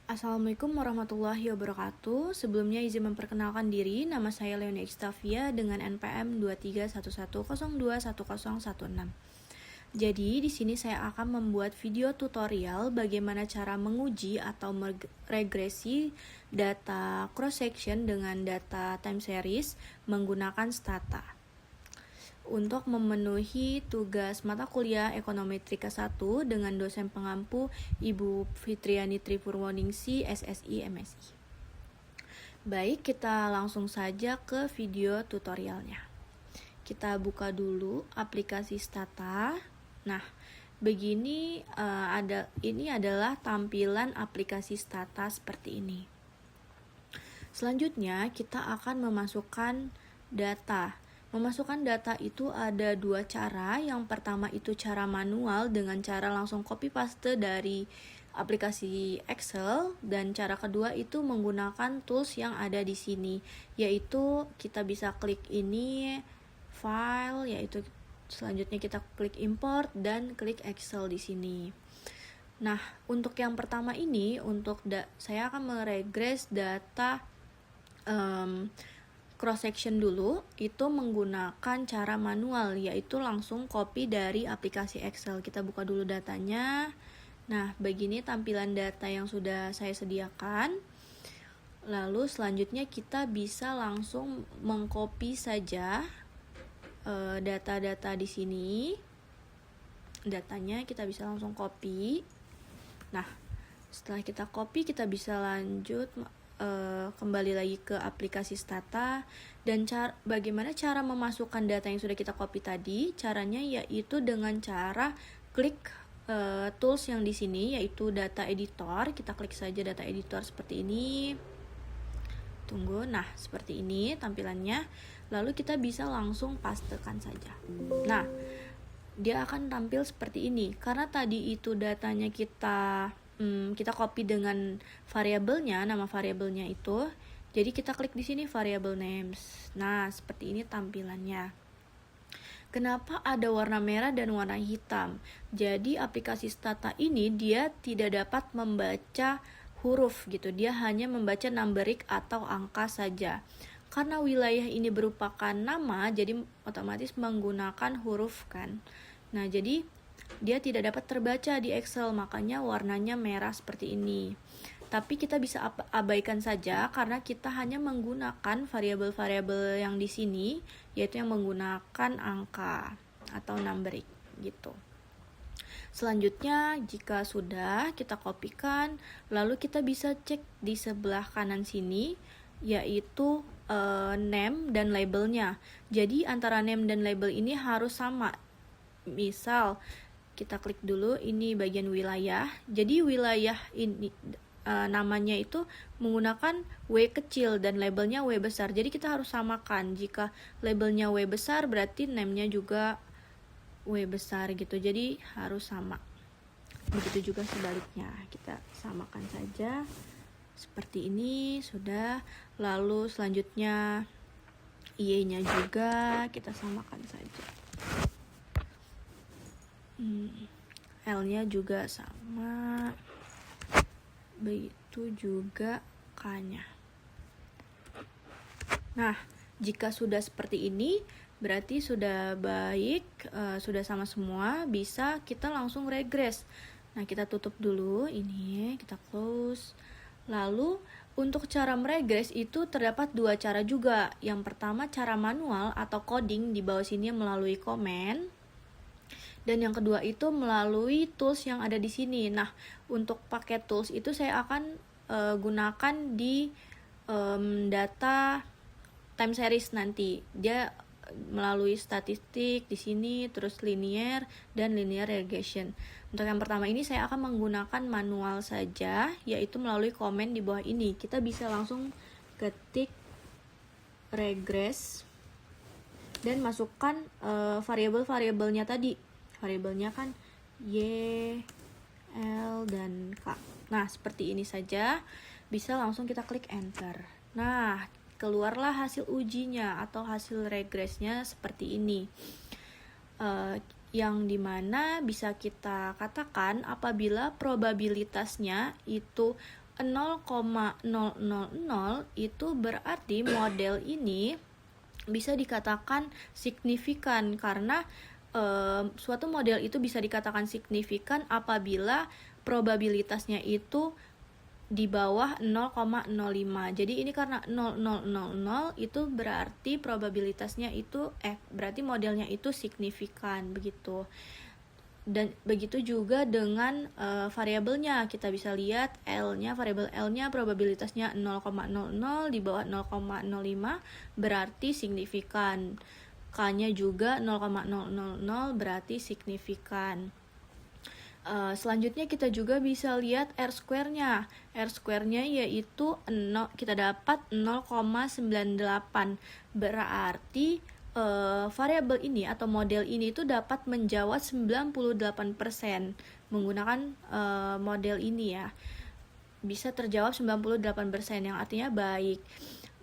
Assalamualaikum warahmatullahi wabarakatuh. Sebelumnya izin memperkenalkan diri, nama saya Leonie Xtavia dengan NPM 2311021016. Jadi di sini saya akan membuat video tutorial bagaimana cara menguji atau meregresi data cross section dengan data time series menggunakan stata. Untuk memenuhi tugas mata kuliah Ekonometrika 1 dengan dosen pengampu Ibu Fitriani Tripurwoningsi, SSI, MSI. Baik, kita langsung saja ke video tutorialnya. Kita buka dulu aplikasi Stata. Nah, begini ini adalah tampilan aplikasi Stata seperti ini. Selanjutnya, kita akan memasukkan data. Memasukkan data itu ada dua cara. Yang pertama itu cara manual dengan cara langsung copy paste dari aplikasi Excel, dan cara kedua itu menggunakan tools yang ada di sini, yaitu kita bisa klik ini file, yaitu selanjutnya kita klik import dan klik Excel di sini. Nah, untuk yang pertama ini saya akan meregres data cross section dulu, itu menggunakan cara manual, yaitu langsung copy dari aplikasi Excel. Kita buka dulu datanya. Nah, begini tampilan data yang sudah saya sediakan. Lalu selanjutnya kita bisa langsung mengcopy saja data-data di sini. Datanya kita bisa langsung copy. Nah, setelah kita copy, kita bisa lanjut kembali lagi ke aplikasi Stata, dan bagaimana cara memasukkan data yang sudah kita copy tadi. Caranya yaitu dengan cara klik tools yang di sini, yaitu data editor. Kita klik saja data editor seperti ini. Tunggu, nah seperti ini tampilannya. Lalu kita bisa langsung pastekan saja. Nah, dia akan tampil seperti ini. Karena tadi itu datanya kita copy dengan variabelnya, nama variabelnya itu. Jadi kita klik di sini variable names. Nah, seperti ini tampilannya. Kenapa ada warna merah dan warna hitam? Jadi aplikasi Stata ini dia tidak dapat membaca huruf gitu. Dia hanya membaca numberic atau angka saja. Karena wilayah ini berupakan nama, jadi otomatis menggunakan huruf kan. Nah, jadi dia tidak dapat terbaca di Excel, makanya warnanya merah seperti ini. Tapi kita bisa abaikan saja karena kita hanya menggunakan variabel-variabel yang di sini, yaitu yang menggunakan angka atau numberic gitu. Selanjutnya, jika sudah kita kopikan, lalu kita bisa cek di sebelah kanan sini, yaitu name dan labelnya. Jadi antara name dan label ini harus sama. Misal kita klik dulu ini bagian wilayah. Jadi wilayah ini namanya itu menggunakan W kecil dan labelnya W besar. Jadi kita harus samakan. Jika labelnya W besar berarti name-nya juga W besar gitu. Jadi harus sama. Begitu juga sebaliknya. Kita samakan saja. Seperti ini sudah. Lalu selanjutnya Y-nya juga kita samakan saja. L-nya juga sama. Begitu juga K-nya. Nah, jika sudah seperti ini, berarti sudah baik, sudah sama semua, bisa kita langsung regres. Nah, kita tutup dulu ini, kita close. Lalu, untuk cara meregres itu terdapat dua cara juga. Yang pertama cara manual atau coding, di bawah sini melalui komen. Dan yang kedua itu melalui tools yang ada di sini. Nah, untuk pakai tools itu saya akan gunakan di data time series nanti. Dia melalui statistik di sini, terus linear dan linear regression. Untuk yang pertama ini saya akan menggunakan manual saja, yaitu melalui komen di bawah ini. Kita bisa langsung ketik regress dan masukkan variabel-variabelnya tadi. Variabelnya kan Y, L, dan K. Nah, seperti ini saja. Bisa langsung kita klik enter. Nah, keluarlah hasil ujinya atau hasil regresnya seperti ini. Yang dimana bisa kita katakan apabila probabilitasnya itu 0,000 itu berarti model ini bisa dikatakan signifikan, karena suatu model itu bisa dikatakan signifikan apabila probabilitasnya itu di bawah 0,05. Jadi ini karena 0000 itu berarti probabilitasnya itu berarti modelnya itu signifikan begitu. Dan begitu juga dengan variabelnya, kita bisa lihat L-nya, variabel L-nya probabilitasnya 0,00 di bawah 0,05 berarti signifikan. K-nya juga 0,000 berarti signifikan. Selanjutnya kita juga bisa lihat R square-nya. R square-nya yaitu kita dapat 0,98. Berarti variabel ini atau model ini itu dapat menjawab 98% menggunakan model ini ya. Bisa terjawab 98% yang artinya baik.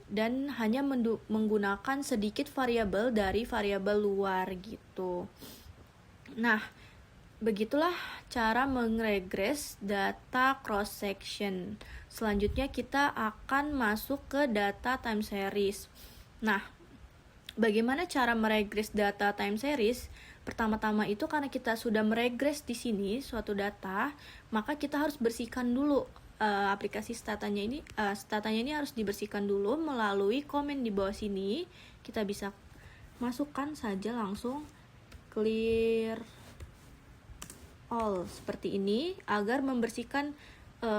Dan hanya menggunakan sedikit variabel dari variabel luar gitu. Nah, begitulah cara mengregres data cross section. Selanjutnya kita akan masuk ke data time series. Nah, bagaimana cara meregres data time series? Pertama-tama itu karena kita sudah meregres di sini suatu data, maka kita harus bersihkan dulu aplikasi statanya ini. Statanya ini harus dibersihkan dulu melalui komen di bawah sini. Kita bisa masukkan saja langsung clear all seperti ini agar membersihkan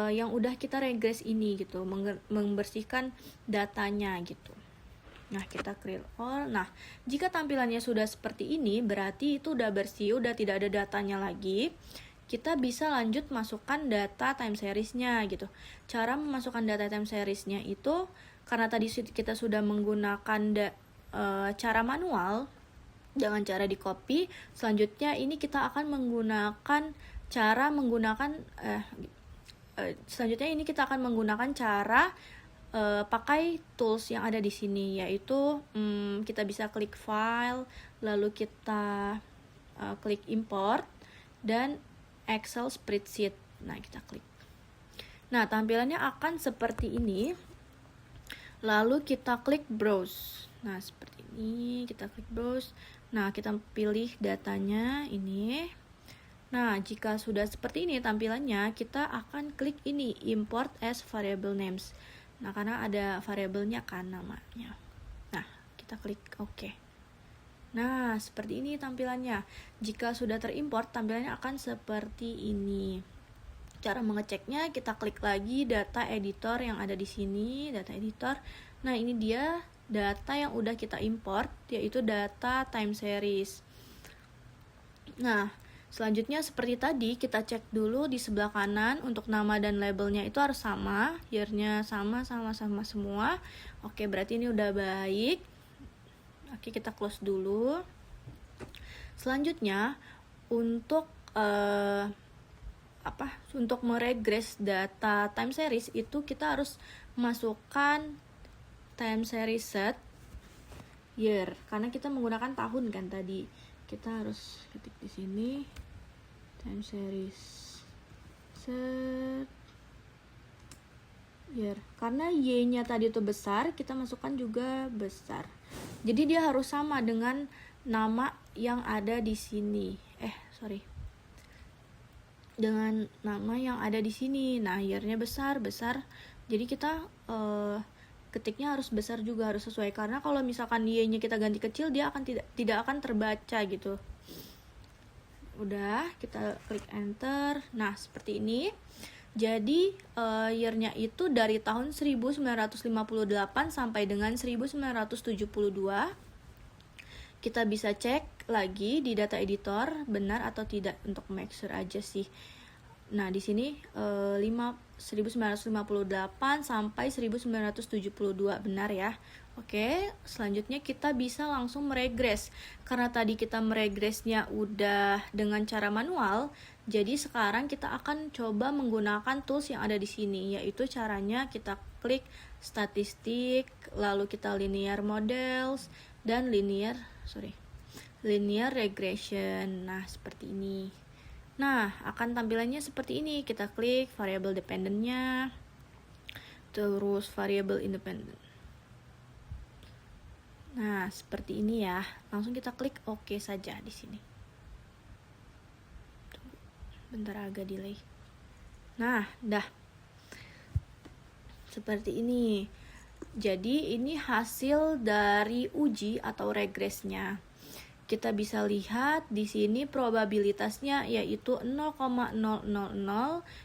yang udah kita regres ini gitu, membersihkan datanya gitu. Nah, kita clear all. Nah, jika tampilannya sudah seperti ini, berarti itu udah bersih, udah tidak ada datanya lagi. Kita bisa lanjut masukkan data time series-nya gitu. Cara memasukkan data time series-nya itu, karena tadi kita sudah menggunakan cara manual dengan cara di copy, selanjutnya ini kita akan menggunakan cara pakai tools yang ada di sini, yaitu kita bisa klik file, lalu kita klik import dan Excel spreadsheet. Nah, kita klik. Nah, tampilannya akan seperti ini. Lalu kita klik browse. Nah, seperti ini, kita klik browse. Nah, kita pilih datanya ini. Nah, jika sudah seperti ini tampilannya, kita akan klik ini import as variable names. Nah, karena ada variabelnya kan namanya. Nah, kita klik OK. Nah, seperti ini tampilannya. Jika sudah terimport, tampilannya akan seperti ini. Cara mengeceknya, kita klik lagi data editor yang ada di sini, data editor. Nah, ini dia data yang udah kita import, yaitu data time series. Nah, selanjutnya seperti tadi, kita cek dulu di sebelah kanan untuk nama dan labelnya itu harus sama, year-nya sama semua. Oke, berarti ini udah baik. Oke, kita close dulu. Selanjutnya untuk untuk meregres data time series itu kita harus masukkan time series set year, karena kita menggunakan tahun kan tadi. Kita harus ketik di sini time series set year. Karena y-nya tadi itu besar, kita masukkan juga besar. Jadi dia harus sama dengan nama yang ada di sini. Dengan nama yang ada di sini. Nah, year-nya besar. Jadi kita ketiknya harus besar juga, harus sesuai, karena kalau misalkan y-nya kita ganti kecil, dia akan tidak akan terbaca gitu. Udah, kita klik enter. Nah, seperti ini. Jadi year-nya itu dari tahun 1958 sampai dengan 1972. Kita bisa cek lagi di data editor benar atau tidak untuk make sure aja sih. Nah, di sini 1958 sampai 1972 benar ya. Oke, selanjutnya kita bisa langsung meregres. Karena tadi kita meregresnya udah dengan cara manual, jadi sekarang kita akan coba menggunakan tools yang ada di sini, yaitu caranya kita klik statistik, lalu kita linear models dan linear regression. Nah, seperti ini. Nah, akan tampilannya seperti ini. Kita klik variable dependent-nya. terus variabel independen. Nah, seperti ini ya. Langsung kita klik OK saja di sini. Bentar, agak delay. Nah, dah. Seperti ini. Jadi ini hasil dari uji atau regresnya. Kita bisa lihat di sini probabilitasnya yaitu 0,000,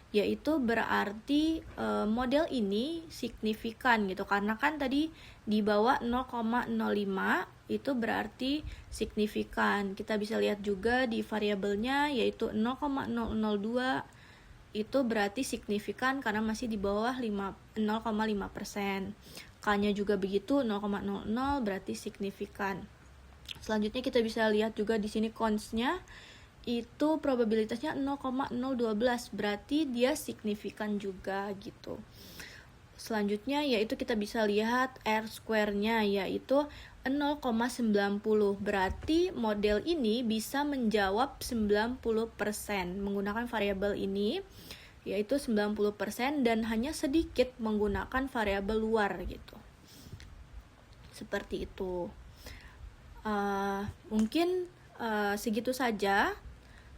yaitu berarti model ini signifikan gitu, karena kan tadi di bawah 0,05 itu berarti signifikan. Kita bisa lihat juga di variabelnya yaitu 0,002 itu berarti signifikan karena masih di bawah 0,5%. K-nya juga begitu, 0,00 berarti signifikan. Selanjutnya kita bisa lihat juga di sini cons-nya itu probabilitasnya 0,012, berarti dia signifikan juga gitu. Selanjutnya yaitu kita bisa lihat R square-nya yaitu 0,90, berarti model ini bisa menjawab 90% menggunakan variabel ini yaitu 90% dan hanya sedikit menggunakan variabel luar gitu. Seperti itu. Mungkin segitu saja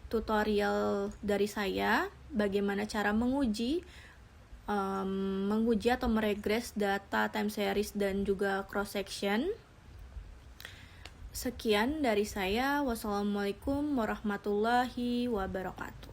tutorial dari saya bagaimana cara menguji atau meregres data time series dan juga cross section. Sekian dari saya. Wassalamualaikum warahmatullahi wabarakatuh.